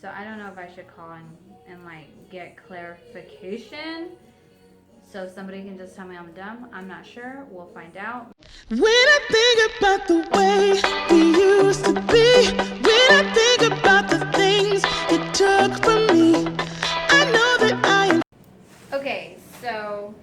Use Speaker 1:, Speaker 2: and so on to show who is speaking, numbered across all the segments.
Speaker 1: So I don't know if I should call and like get clarification. So somebody can just tell me I'm dumb. I'm not sure. We'll find out.
Speaker 2: When I think about the way we used to be, when I think about the things you took from me, I know that I am.
Speaker 1: Okay, so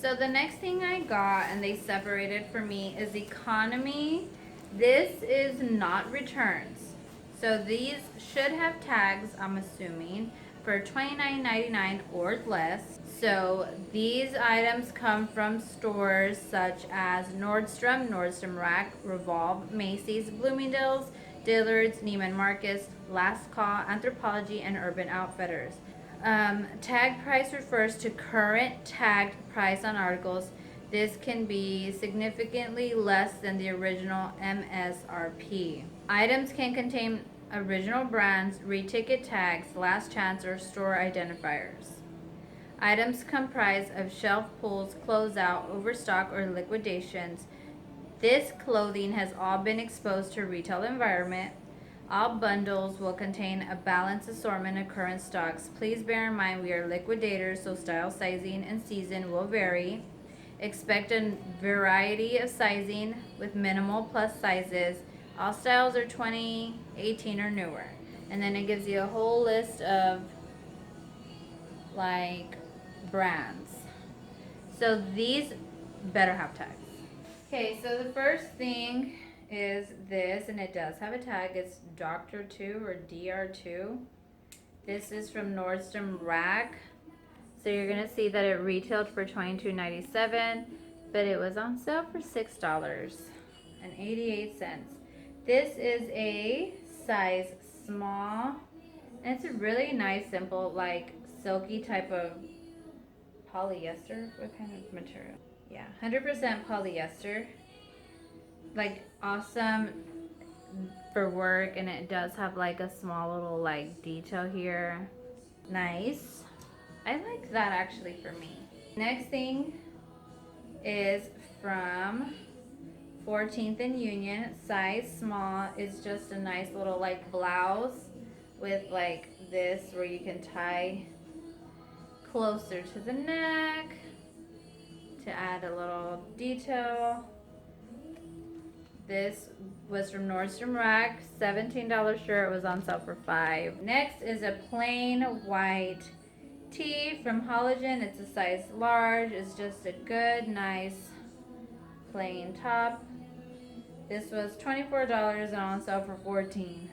Speaker 1: the next thing I got and they separated for me is economy. This is not returns. So these should have tags, I'm assuming, for $29.99 or less. So these items come from stores such as Nordstrom, Nordstrom Rack, Revolve, Macy's, Bloomingdale's, Dillard's, Neiman Marcus, Last Call, Anthropologie, and Urban Outfitters. Tag price refers to current tagged price on articles. This can be significantly less than the original MSRP. Items can contain original brands, reticket tags, last chance, or store identifiers. Items comprise of shelf pulls, closeout, overstock, or liquidations. This clothing has all been exposed to a retail environment. All bundles will contain a balanced assortment of current stocks. Please bear in mind we are liquidators, so style, sizing, and season will vary. Expect a variety of sizing with minimal plus sizes. All styles are 2018 or newer. And then it gives you a whole list of like brands. So these better have tags. Okay, so the first thing is this, and it does have a tag. It's Dr. 2 or DR2. This is from Nordstrom Rack. So you're going to see that it retailed for $22.97, but it was on sale for $6.88. This is a size small, and it's a really nice, simple, like silky type of polyester. What kind of material? Yeah, 100% polyester. Like awesome for work, and it does have like a small little like detail here. Nice. I like that actually for me. Next thing is from 14th and Union, size small. It's just a nice little like blouse with like this where you can tie closer to the neck to add a little detail. This was from Nordstrom Rack, $17 shirt, was on sale for $5. Next is a plain white tee from Halogen. It's a size large. It's just a good, nice, plain top. This was $24 and on sale for $14.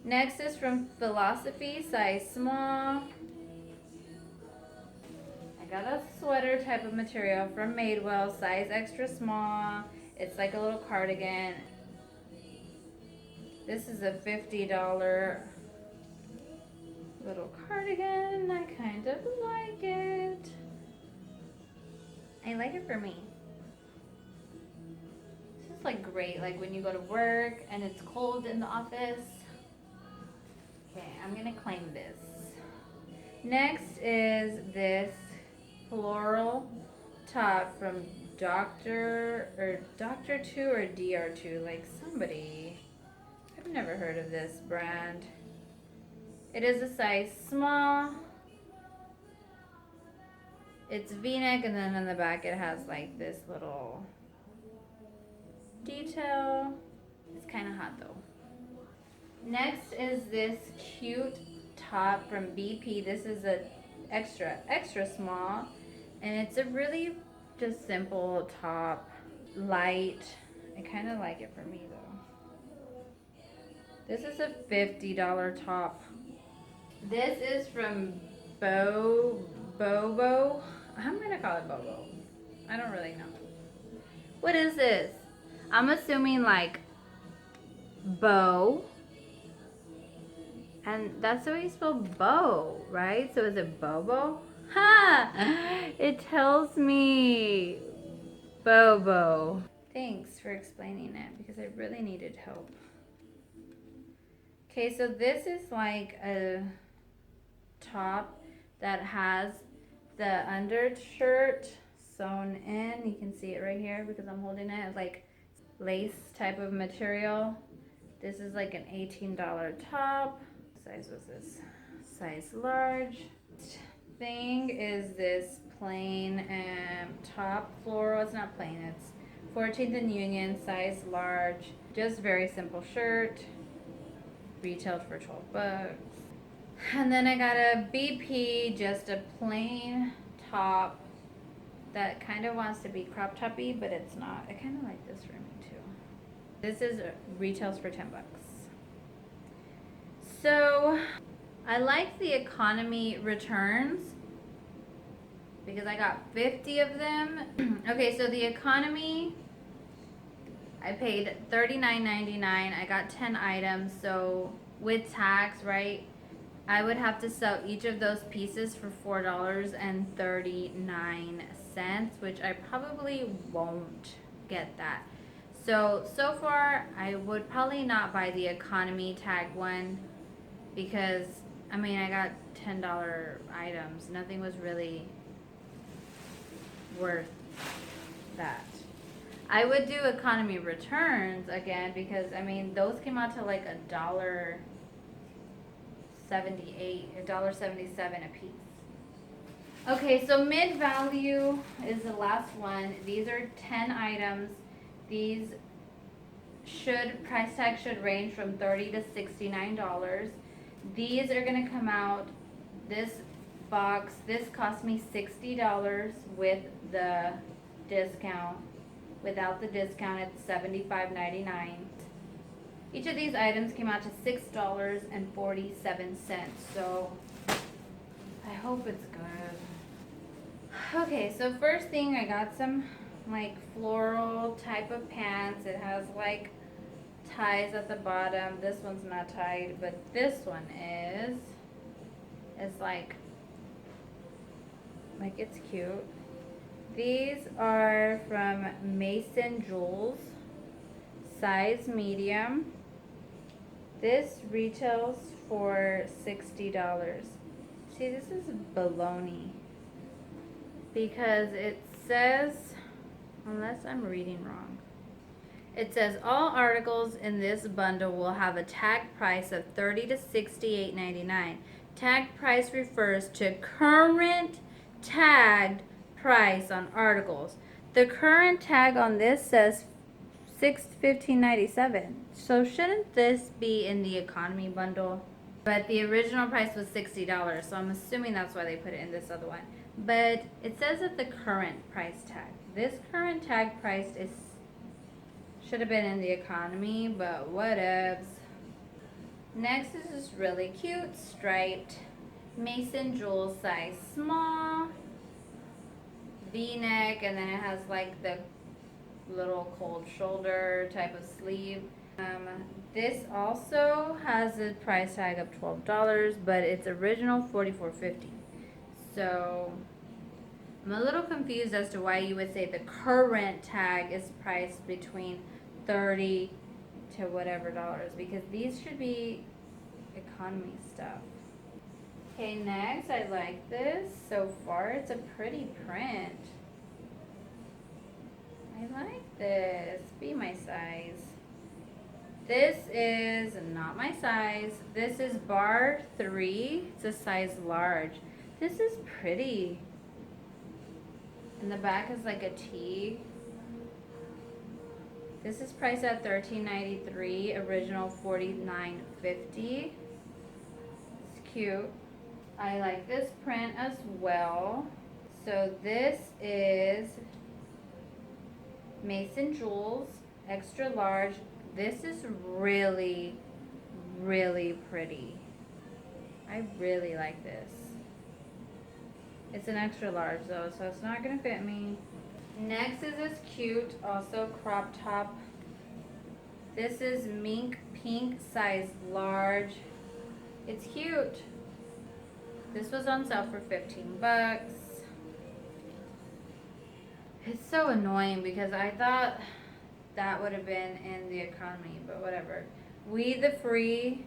Speaker 1: Next is from Philosophy, size small. I got a sweater type of material from Madewell, size extra small. It's like a little cardigan. This is a $50 little cardigan. I kind of like it. I like it for me. This is like great, like when you go to work and it's cold in the office. Okay, I'm gonna claim this. Next is this floral top from Dr. 2 or DR2, like somebody. I've never heard of this brand. It is a size small. It's V-neck, and then in the back it has like this little detail. It's kind of hot though. Next is this cute top from BP. This is a extra small, and it's a really just simple top, light. I kind of like it for me though. This is a $50 top. This is from Bobo. I'm gonna call it Bobo. I don't really know. What is this? I'm assuming like bow. And that's the way you spell bow, right? So is it Bobo? Ha! It tells me Bobo. Thanks for explaining it because I really needed help. Okay, so this is like a top that has the undershirt sewn in. You can see it right here because I'm holding it. It's like lace type of material. This is like an $18 top. What size was this? Size large. Thing is this plain top floral. It's not plain, it's 14th and Union, size large. Just very simple shirt. Retailed for 12 bucks. And then I got a BP, just a plain top that kind of wants to be crop toppy, but it's not. I kind of like this for me too. This is retails for 10 bucks. So I like the economy returns because I got 50 of them. Okay, so the economy, I paid $39.99. I got 10 items, so with tax, right, I would have to sell each of those pieces for $4.39, which I probably won't get that. So far, I would probably not buy the economy tag one because, I mean, I got $10 items. Nothing was really worth that. I would do economy returns again because, I mean, those came out to like $1.78, $1.77 a piece. Okay, so mid-value is the last one. These are 10 items. These price tag should range from $30 to $69. These are gonna come out, this box, this cost me $60 with the discount. Without the discount, it's $75.99. Each of these items came out to $6.47. So I hope it's good. Okay, so first thing, I got some like floral type of pants. It has like ties at the bottom. This one's not tied, but this one is. It's like it's cute. These are from Mason Jewels, size medium. This retails for $60. See, this is baloney because it says, unless I'm reading wrong, it says all articles in this bundle will have a tag price of $30 to $68.99. Tag price refers to current tagged price on articles. The current tag on this says $15.97. So shouldn't this be in the economy bundle? But the original price was $60, so I'm assuming that's why they put it in this other one. But it says that the current price tag. This current tag price should have been in the economy, but whatevs. Next is this really cute striped Mason Jewel size small V-neck, and then it has like the little cold shoulder type of sleeve. This also has a price tag of $12, but it's original $44.50. So I'm a little confused as to why you would say the current tag is priced between $30 to whatever dollars, because these should be economy stuff. Okay, next, I like this. So far, it's a pretty print. I like this. Be my size. This is not my size. This is bar 3. It's a size large. This is pretty. And the back is like a T. This is priced at $13.93. Original $49.50. It's cute. I like this print as well. So this is Mason Jewels, extra large. This is really, really pretty. I really like this. It's an extra large though, so it's not gonna fit me. Next is this cute, also crop top. This is mink pink, size large. It's cute. This was on sale for 15 bucks. It's so annoying because I thought that would have been in the economy, but whatever. We the Free,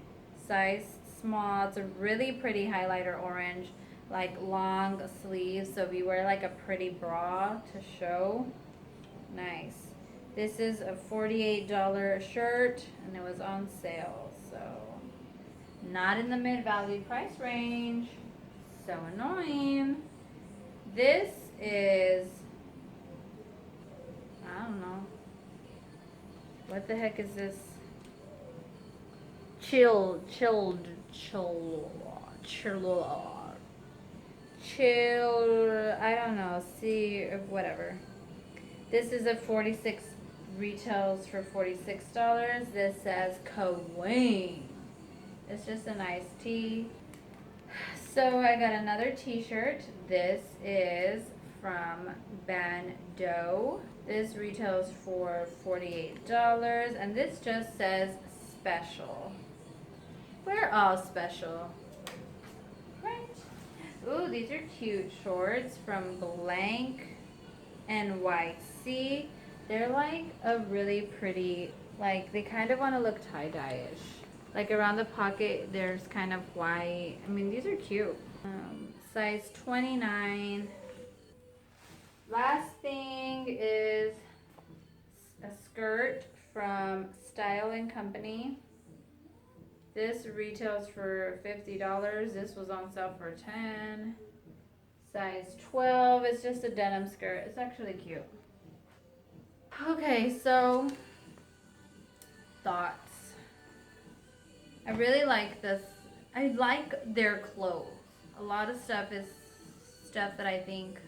Speaker 1: size small. It's a really pretty highlighter orange, like long sleeves. So if you wear like a pretty bra to show, nice. This is a $48 shirt, and it was on sale, so not in the mid-value price range. So annoying. This is, I don't know. What the heck is this? Chill. I don't know. See, whatever. This is a 46, retails for $46. This says Kawaii. It's just a nice tee. So I got another t-shirt. This is from Bando. This retails for $48, and this just says special. We're all special, right? Ooh, these are cute shorts from Blank NYC. They're like a really pretty, like they kind of want to look tie-dye-ish. Like around the pocket, there's kind of white. I mean, these are cute. Size 29. Last thing is a skirt from Style and Company. This retails for $50. This was on sale for $10. Size 12. It's just a denim skirt. It's actually cute. Okay, so thoughts. I really like this. I like their clothes. A lot of stuff is stuff that I think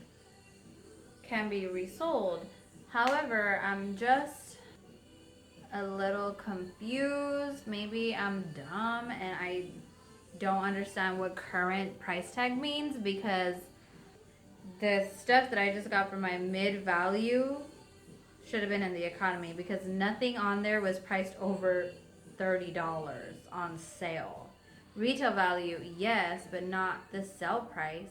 Speaker 1: can be resold. However, I'm just a little confused. Maybe I'm dumb and I don't understand what current price tag means, because the stuff that I just got for my mid-value should have been in the economy, because nothing on there was priced over $30 on sale. Retail value, yes, but not the sale price.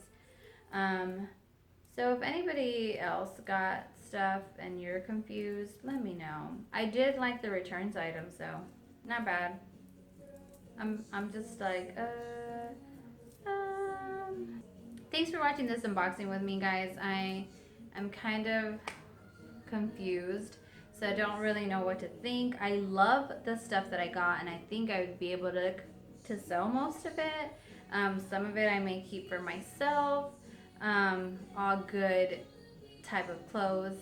Speaker 1: So if anybody else got stuff and you're confused, let me know. I did like the returns item, so not bad. I'm just like, Thanks for watching this unboxing with me, guys. I am kind of confused, so I don't really know what to think. I love the stuff that I got, and I think I would be able to sell most of it. Some of it I may keep for myself. All good type of clothes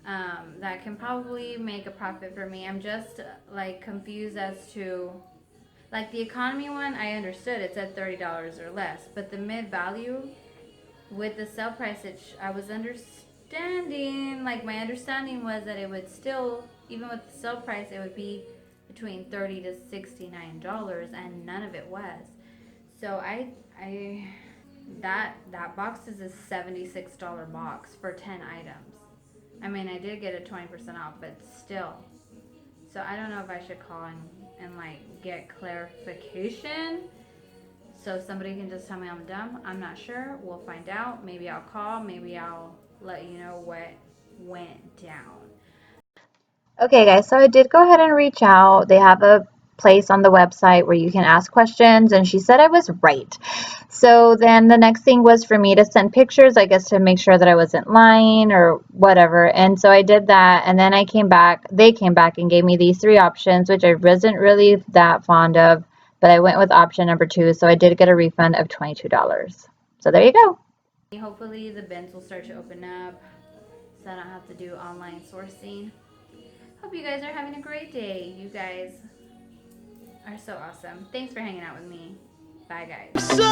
Speaker 1: that can probably make a profit for me. I'm just like confused as to, like, the economy one, I understood it said $30 or less, but the mid-value with the sale price, I was understanding, like my understanding was that it would still, even with the sale price, it would be between $30 to $69, and none of it was. So that box is a $76 box for 10 items. I mean, I did get a 20% off, but still. So I don't know if I should call and like get clarification, so somebody can just tell me I'm dumb. I'm not sure. We'll find out. Maybe I'll call. Maybe I'll let you know what went down.
Speaker 3: Okay, guys, so I did go ahead and reach out. They have a place on the website where you can ask questions, and she said I was right. So then the next thing was for me to send pictures, I guess, to make sure that I wasn't lying or whatever. And so I did that, and then they came back and gave me these three options, which I wasn't really that fond of, but I went with option number 2, so I did get a refund of $22. So there you go.
Speaker 1: Hopefully the bins will start to open up, so I don't have to do online sourcing. Hope you guys are having a great day. You guys are so awesome. Thanks for hanging out with me. Bye, guys.
Speaker 2: So